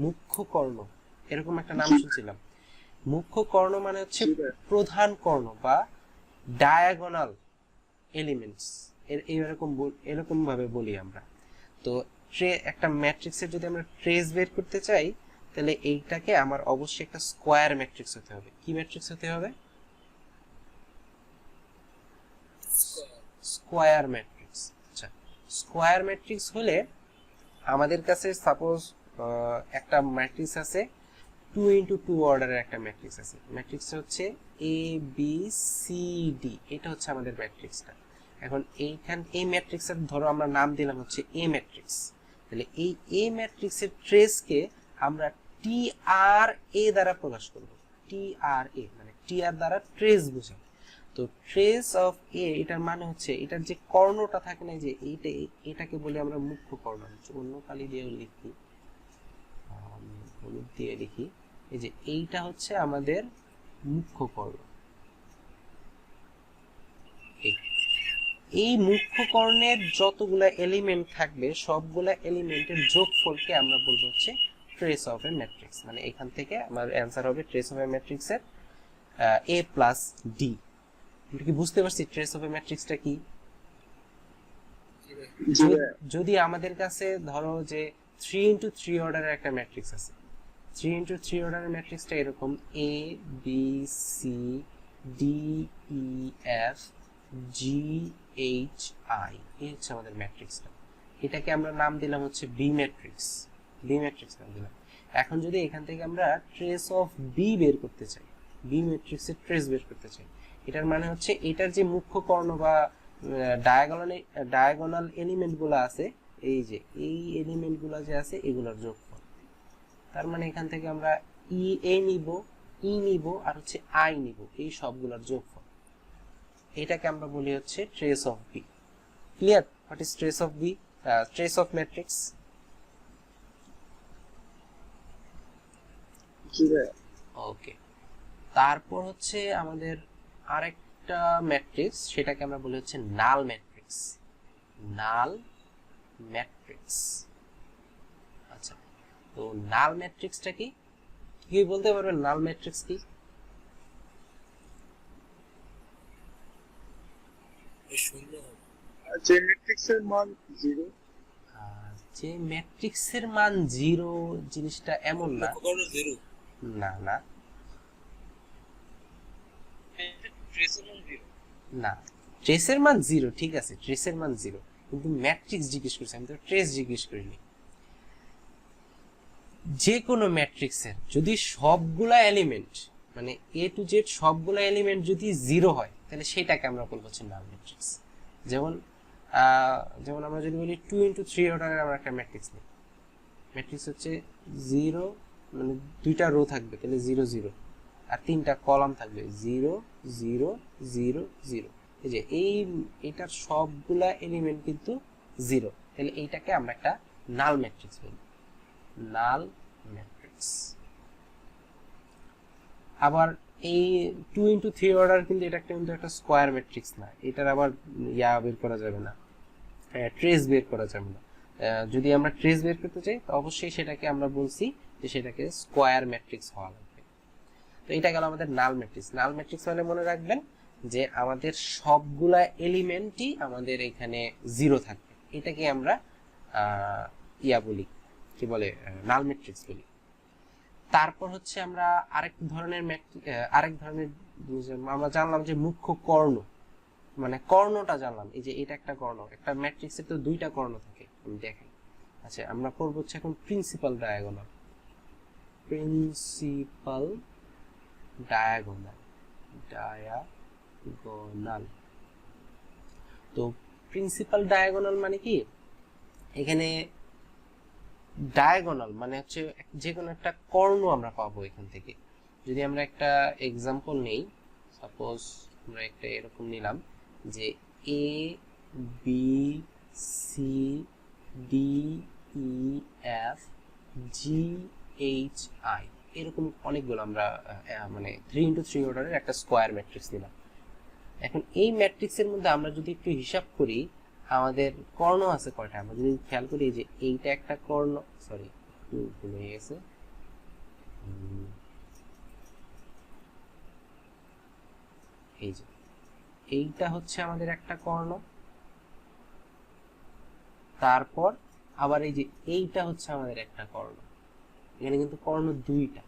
মুখ্য কর্ণ, এরকম একটা নাম শুনছিলাম। মুখ্য কর্ণ মানে হচ্ছে প্রধান কর্ণ বা ডায়াগোনাল এলিমেন্টস, এরকম ভাবে বলি আমরা। তো একটা ম্যাট্রিক্সের যদি আমরা ট্রেস বের করতে চাই, তাহলে এইটাকে আমার অবশ্যই একটা স্কোয়ার ম্যাট্রিক্স হতে হবে। কি ম্যাট্রিক্স হতে হবে? Square matrix. আচ্ছা, স্কোয়ার ম্যাট্রিক্স হলে আমাদের কাছে সাপোজ একটা ম্যাট্রিক্স আছে 2 × 2 অর্ডারের একটা ম্যাট্রিক্স আছে। ম্যাট্রিক্স হচ্ছে এ বি সি ডি, এটা হচ্ছে আমাদের ম্যাট্রিক্সটা। এখন এই ম্যাট্রিক্সের ধরো আমরা নাম দিলাম হচ্ছে এ ম্যাট্রিক্স। তাহলে এই এ ম্যাট্রিক্সের ট্রেসকে আমরা টি আর এ দ্বারা প্রকাশ করব। টি আর এ মানে টি আর দ্বারা ট্রেস বোঝায়। তো ট্রেস অফ এ এটার মানে হচ্ছে এটার যে কর্ণটা থাকে না, যে এটাকে বলি আমরা মুখ্য কর্ণ। অন্য কালি দিয়ে লিখি, হলুদ দিয়ে লিখি, এই যে এইটা হচ্ছে আমাদের মুখ্য কর্ণ। এই মুখ্য কর্ণের যতগুলা এলিমেন্ট থাকবে সবগুলা এলিমেন্টের যোগফলকে আমরা বলবো হচ্ছে ট্রেস অফ এ ম্যাট্রিক্স। মানে এখান থেকে আমার অ্যান্সার হবে ট্রেস অফ এ ম্যাট্রিক্সের a প্লাস ডি। আমরা কি বুঝতে পারছি ট্রেস অফ এ ম্যাট্রিক্সটা কি? যদি আমাদের কাছে ধরো যে 3 × 3 অর্ডারের একটা ম্যাট্রিক্স আছে, 3 × 3 অর্ডারের ম্যাট্রিক্সটা এরকম a b c d e f g h i, এই হচ্ছে আমাদের ম্যাট্রিক্সটা। এটাকে আমরা নাম দিলাম হচ্ছে বি ম্যাট্রিক্স। বি ম্যাট্রিক্স নাম দিলাম। এখন যদি এখান থেকে আমরা ট্রেস অফ বি বের করতে চাই, বি ম্যাট্রিক্সের ট্রেস বের করতে চাই, এটার মানে হচ্ছে এটার যে মুখ্য কর্ণ বা ডায়াগোনাল এলিমেন্টগুলো আছে, এই যে এই এলিমেন্টগুলো যে আছে এগুলোর যোগফল। তার মানে এখান থেকে আমরা এ নিব, ই নিব আর হচ্ছে আই নিব, এই সবগুলোর যোগফল। এটাকে আমরা বলি হচ্ছে trace of B. Clear? What is trace of B? Trace of matrix. Okay, তারপর হচ্ছে আমাদের আরেকটা ম্যাট্রিক্স, সেটাকে আমরা বলি হচ্ছে নাল ম্যাট্রিক্স। নাল ম্যাট্রিক্স। আচ্ছা, তো নাল ম্যাট্রিক্সটা কি? কি বলতে পারবেন নাল ম্যাট্রিক্স কি? যে ম্যাট্রিক্সের মান 0, যে ম্যাট্রিক্সের মান 0 জিনিসটা এমন না। না না না, ট্রেসের মান 0 ঠিক আছে, ট্রেসের মান 0, কিন্তু ম্যাট্রিক্স জিজ্ঞেস করছি, আমি তো ট্রেস জিজ্ঞেস করিনি। যে কোনো ম্যাট্রিক্সের যদি সবগুলা এলিমেন্ট মানে এ টু জেড সবগুলা এলিমেন্ট যদি 0 হয়, তাহলে সেটাকে আমরা বলবো হচ্ছে নাল ম্যাট্রিক্স। যেমন আমরা যদি বলি 2 × 3 অর্ডারের আমরা একটা ম্যাট্রিক্স নিই, ম্যাট্রিক্স হচ্ছে 0 মানে দুইটা রো থাকবে, তাহলে 0 0, আর তিনটা কলাম থাকবে 0 0 0 0। এই যে এটার সবগুলা এলিমেন্ট কিন্তু 0, তাহলে এইটাকে আমরা একটা নাল ম্যাট্রিক্স বলি, নাল ম্যাট্রিক্স। আবার এই 2 × 3 অর্ডার কিন্তু এটা কিন্তু একটা স্কোয়ার ম্যাট্রিক্স না, এটার আবার বের করা যাবে না, ট্রেস বের করা যাবে না। যদি আমরা ট্রেস বের করতে চাই তো অবশ্যই সেটাকে আমরা বলছি যে সেটাকে স্কোয়ার ম্যাট্রিক্স হওয়া লাগবে। তো এটা গেল আমাদের নাল ম্যাট্রিক্স। নাল ম্যাট্রিক্স মানে মনে রাখবেন যে আমাদের সবগুলা এলিমেন্টই আমাদের এখানে 0 থাকবে, এটাকে আমরা বলি, কি বলে, নাল ম্যাট্রিক্স বলি। তারপর হচ্ছে আমরা আরেক ধরনের আমরা জানলাম যে মুখ্য কর্ণ, মানে কর্ণটা জানলাম। এই যে এটা একটা কর্ণ, একটা ম্যাট্রিক্সের তো দুইটা কর্ণ থাকে, আমি দেখাই। আচ্ছা, আমরা করব হচ্ছে এখন প্রিন্সিপাল ডায়াগোনাল। প্রিন্সিপাল ডায়াগোনাল তো প্রিন্সিপাল ডায়াগোনাল মানে কি? এখানে ডায়াগোনাল মানে হচ্ছে যে কোনো একটা কর্ণ আমরা পাবো এখান থেকে। যদি আমরা একটা এক্সাম্পল নেই, সাপোজ আমরা একটা এরকম নিলাম যে A B C D E F G H I, এরকম অনেকগুলো আমরা মানে 3 × 3 অর্ডারের একটা স্কোয়ার ম্যাট্রিক্স নিলাম। এখন এই ম্যাট্রিক্সের মধ্যে আমরা যদি একটু হিসাব করি আমাদের কর্ণ আছে কয়টা, আমরা যদি খেয়াল করি যে এইটা একটা কর্ণ, সরি একটু ভুল হয়ে গেছে। এই যে এইটা হচ্ছে আমাদের একটা কর্ণ, তারপর আবার এই যে এইটা হচ্ছে আমাদের একটা কর্ণ। এখানে কিন্তু কর্ণ দুইটা।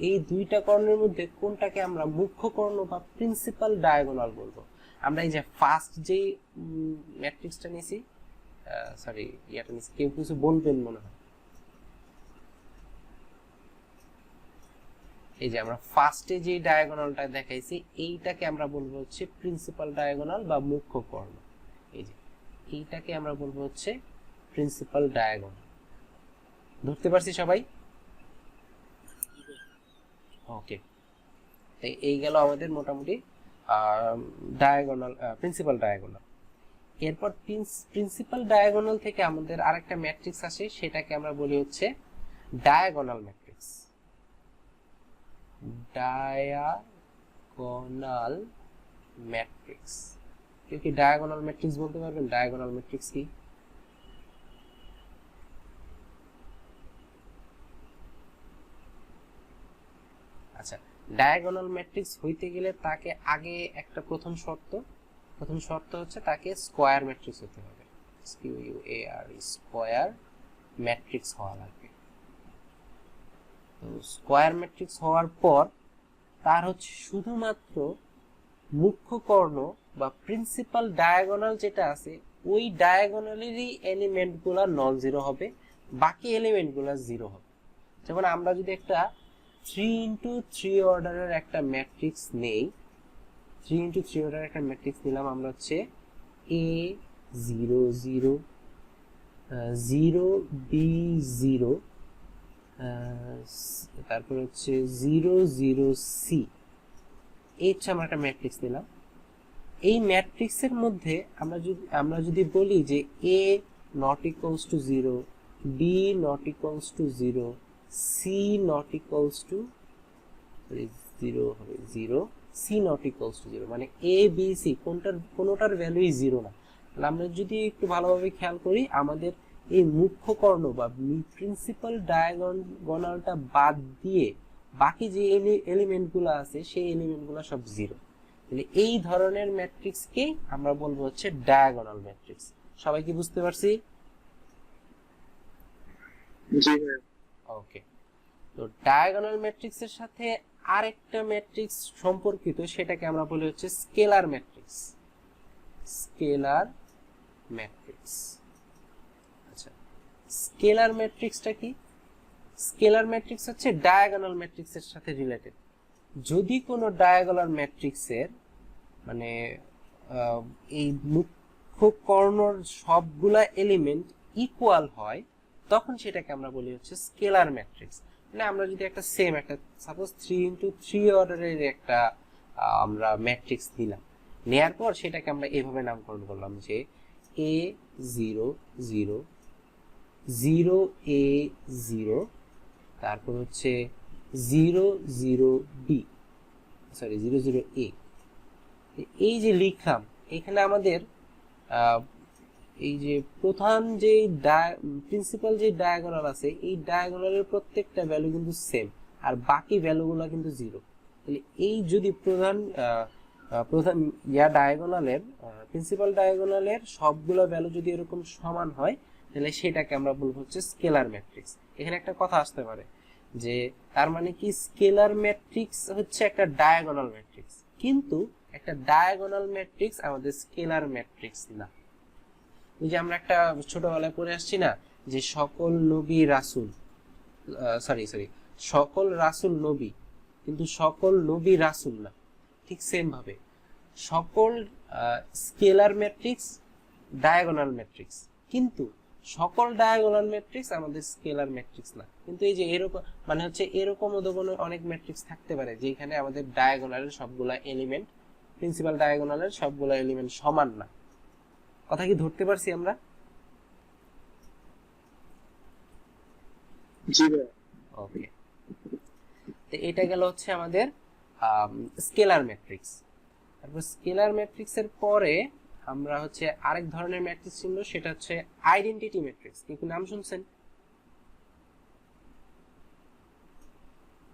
এই দুইটা কর্ণের মধ্যে কোনটাকে আমরা মুখ্য কর্ণ বা প্রিন্সিপাল ডায়াগোনাল বলবো? আমরা এই যে ফার্স্ট যে ম্যাট্রিক্সটা নিয়েছি, সরি ইয়াটা নিয়েছি, কেউ কিছু বলবেন মনে হয়। এই যে আমরা ফার্স্টে যে ডায়াগোনালটা দেখাইছি এইটাকে আমরা বলবো হচ্ছে প্রিন্সিপাল ডায়াগোনাল বা মুখ্য কর্ণ। এই যে এইটাকে আমরা বলবো হচ্ছে প্রিন্সিপাল ডায়াগোনাল। ধরতে পারছি সবাই? ওকে, এই গেল আমাদের মোটামুটি ডায়াগোনাল, প্রিন্সিপাল ডায়াগোনাল। এরপর প্রিন্সিপাল ডায়াগোনাল থেকে আমাদের আরেকটা ম্যাট্রিক্স আসে, সেটাকে আমরা বলি হচ্ছে ডায়াগোনাল ম্যাট্রিক্স। ডায়াগোনাল ম্যাট্রিক্স, কেউ কি ডায়াগোনাল ম্যাট্রিক্স বলতে পারবেন? ডায়াগোনাল ম্যাট্রিক্স কি? আচ্ছা, ডায়াগোনাল ম্যাট্রিক্স হইতে গেলে তাকে আগে একটা প্রথম শর্ত হচ্ছে তাকে স্কয়ার ম্যাট্রিক্স হতে হবে। SQUAR, স্কয়ার ম্যাট্রিক্স হওয়া লাগবে। তো স্কয়ার ম্যাট্রিক্স হওয়ার পর তার হচ্ছে শুধুমাত্র মুখ্য কর্ণ বা প্রিন্সিপাল ডায়াগোনাল যেটা আছে ওই ডায়াগোনালেরই এলিমেন্টগুলো নন জিরো হবে, বাকি এলিমেন্টগুলো জিরো হবে। যেমন আমরা যদি একটা 3x3 অর্ডারের একটা ম্যাট্রিক্স নেই, 3x3 অর্ডারের একটা ম্যাট্রিক্স নিলাম আমরা হচ্ছে A0 0 0 B0, তারপর হচ্ছে 0 0 C। এই হচ্ছে আমরা একটা ম্যাট্রিক্স নিলাম। এই ম্যাট্রিক্সের মধ্যে আমরা যদি বলি যে A not equals to 0, B not equals to 0, C not equals to 0 হবে 0, C not equals to 0, মানে A B C কোনোটার ভ্যালুই 0 না। তাহলে আমরা যদি একটু ভালোভাবে খেয়াল করি, আমাদের এই মুখ্য কর্ণ বা প্রিন্সিপাল ডায়াগোনালটা বাদ দিয়ে বাকি যে এলিমেন্টগুলো আছে সেই এলিমেন্টগুলো সব 0। তাহলে এই ধরনের ম্যাট্রিক্সকে আমরা বলবো হচ্ছে ডায়াগোনাল ম্যাট্রিক্স। সবাই কি বুঝতে পারছি? জি। ওকে, তো ডায়াগোনাল ম্যাট্রিক্সের সাথে আরেকটা ম্যাট্রিক্স সম্পর্কিত, সেটাকে আমরা বলি হচ্ছে স্কেলার ম্যাট্রিক্স। Scalar matrix. আচ্ছা, স্কেলার ম্যাট্রিক্সটা কি? স্কেলার ম্যাট্রিক্স হচ্ছে ডায়াগোনাল ম্যাট্রিক্সের সাথে রিলেটেড। যদি কোনো ডায়াগোনাল ম্যাট্রিক্সের মানে এই মুখ্য কর্ণর সবগুলা এলিমেন্ট ইকুয়াল হয়, তখন সেটাকে আমরা বলি হচ্ছে স্কেলার ম্যাট্রিক্স। মানে আমরা যদি একটা সাপোজ 3x3 অর্ডারের একটা আমরা ম্যাট্রিক্স নিলাম, নেয়ার পর সেটাকে আমরা এভাবে নামকরণ করলাম যে A0 0 0 A0, তারপর হচ্ছে 0 0 B, সরি 0 0 A। এই যে লিখলাম, এখানে আমাদের এই যে প্রধান যে প্রিন্সিপাল যে ডায়াগোনাল আছে, এই ডায়াগোনালের প্রত্যেকটা ভ্যালু কিন্তু সেম, আর বাকি ভ্যালুগুলো কিন্তু 0। তাহলে এই যদি প্রধান ডায়াগোনালের প্রিন্সিপাল ডায়াগোনালের সবগুলো ভ্যালু যদি এরকম সমান হয়, তাহলে সেটাকে আমরা বলবো হচ্ছে স্কেলার ম্যাট্রিক্স। এখানে একটা কথা আসতে পারে যে তার মানে কি স্কেলার ম্যাট্রিক্স হচ্ছে একটা ডায়াগোনাল ম্যাট্রিক্স, কিন্তু একটা ডায়াগোনাল ম্যাট্রিক্স আমাদের স্কেলার ম্যাট্রিক্স না। ওই যে আমরা একটা ছোটবেলায় পড়ে আসছি না যে সকল নবী রাসূল, সকল রাসূল নবী, কিন্তু সকল নবী রাসূল না। ঠিক সেম ভাবে সকল স্কেলার ম্যাট্রিক্স ডায়াগোনাল ম্যাট্রিক্স, কিন্তু সকল ডায়াগোনাল ম্যাট্রিক্স আমাদের স্কেলার ম্যাট্রিক্স না। কিন্তু এই যে এরকম মানে হচ্ছে এরকম অনেক ম্যাট্রিক্স থাকতে পারে যেখানে আমাদের ডায়াগোনালের সবগুলা এলিমেন্ট, প্রিন্সিপাল ডায়াগোনালের সবগুলা এলিমেন্ট সমান না। কথা কি ধরতে পারছি আমরা? জি ভাই। ওকে, তো এটা গেল হচ্ছে আমাদের স্কেলার ম্যাট্রিক্স। তারপর স্কেলার ম্যাট্রিক্সের পরে আমরা হচ্ছে আরেক ধরনের ম্যাট্রিক্স ছিল, সেটা হচ্ছে আইডেন্টিটি ম্যাট্রিক্স। কি নাম শুনছেন?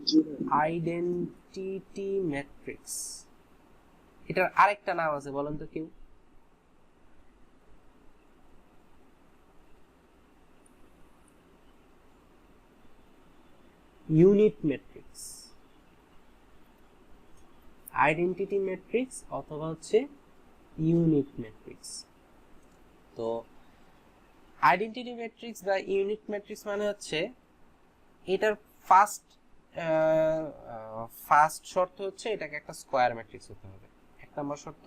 জিরো। আইডেন্টিটি ম্যাট্রিক্স, এটার আরেকটা নাম আছে, বলেন তো কেউ? ইউনিট ম্যাট্রিক্স, আইডেন্টিটি ম্যাট্রিক্স অথবা হচ্ছে ইউনিট ম্যাট্রিক্স। তো আইডেন্টিটি ম্যাট্রিক্স বা ইউনিট ম্যাট্রিক্স মানে হচ্ছে এটার ফার্স্ট শর্ত হচ্ছে এটাকে একটা স্কয়ার ম্যাট্রিক্স হতে হবে। এক নম্বর শর্ত,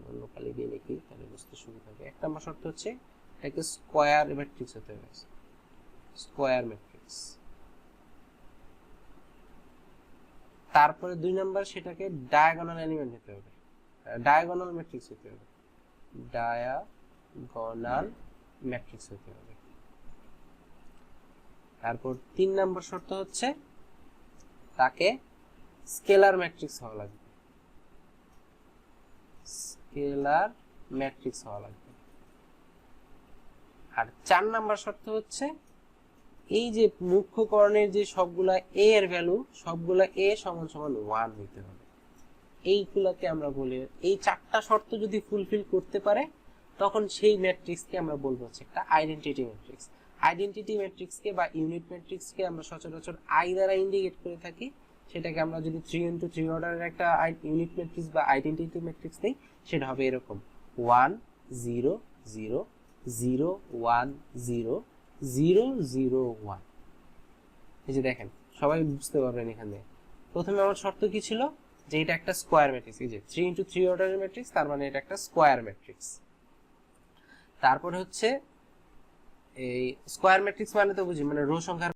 অন্য কালি দিয়ে লিখি তাহলে বুঝতে সুবিধা হবে। এক নম্বর শর্ত হচ্ছে এটাকে স্কয়ার ম্যাট্রিক্স হতে হবে, স্কয়ার ম্যাট্রিক্স। তারপরে দুই নাম্বার সেটাকে ডায়াগোনাল এলিমেন্ট হতে হবে, ডায়াগোনাল ম্যাট্রিক্স হতে হবে, ডায়াগোনাল ম্যাট্রিক্স হতে হবে। তারপর তিন নাম্বার শর্ত হচ্ছে তাকে স্কেলার ম্যাট্রিক্স হওয়া লাগবে, স্কেলার ম্যাট্রিক্স হওয়া লাগবে। আর চার নাম্বার শর্ত হচ্ছে এই যে মুখ্য করণের যে সবগুলা এ এর ভ্যালু সবগুলা এ সমান সমান 1 হইতে হবে। এইগুলাকে আমরা বলি, এই চারটা শর্ত যদি ফুলফিল করতে পারে তখন সেই ম্যাট্রিক্সকে আমরা বলবো হচ্ছে একটা আইডেন্টিটি ম্যাট্রিক্স। আইডেন্টিটি ম্যাট্রিক্সকে বা ইউনিট ম্যাট্রিক্সকে আমরা সচরাচর আই দ্বারা ইন্ডিকেট করে থাকি। সেটাকে আমরা যদি 3x3 অর্ডারের একটা ইউনিট ম্যাট্রিক্স বা আইডেন্টিটি ম্যাট্রিক্স নেই, সেটা হবে এরকম 1 0 0 0 1 0 0 0 1। এই যে দেখেন, সবাই বুঝতে পারবেন এখানে প্রথমে আমার শর্ত কি ছিল, যে এটা একটা স্কয়ার ম্যাট্রিক্স। এই যে 3x3 অর্ডারের ম্যাট্রিক্স, তার মানে এটা একটা স্কয়ার ম্যাট্রিক্স। তারপরে হচ্ছে এই স্কয়ার ম্যাট্রিক্স মানে তো বুঝি মানে রো সংখ্যার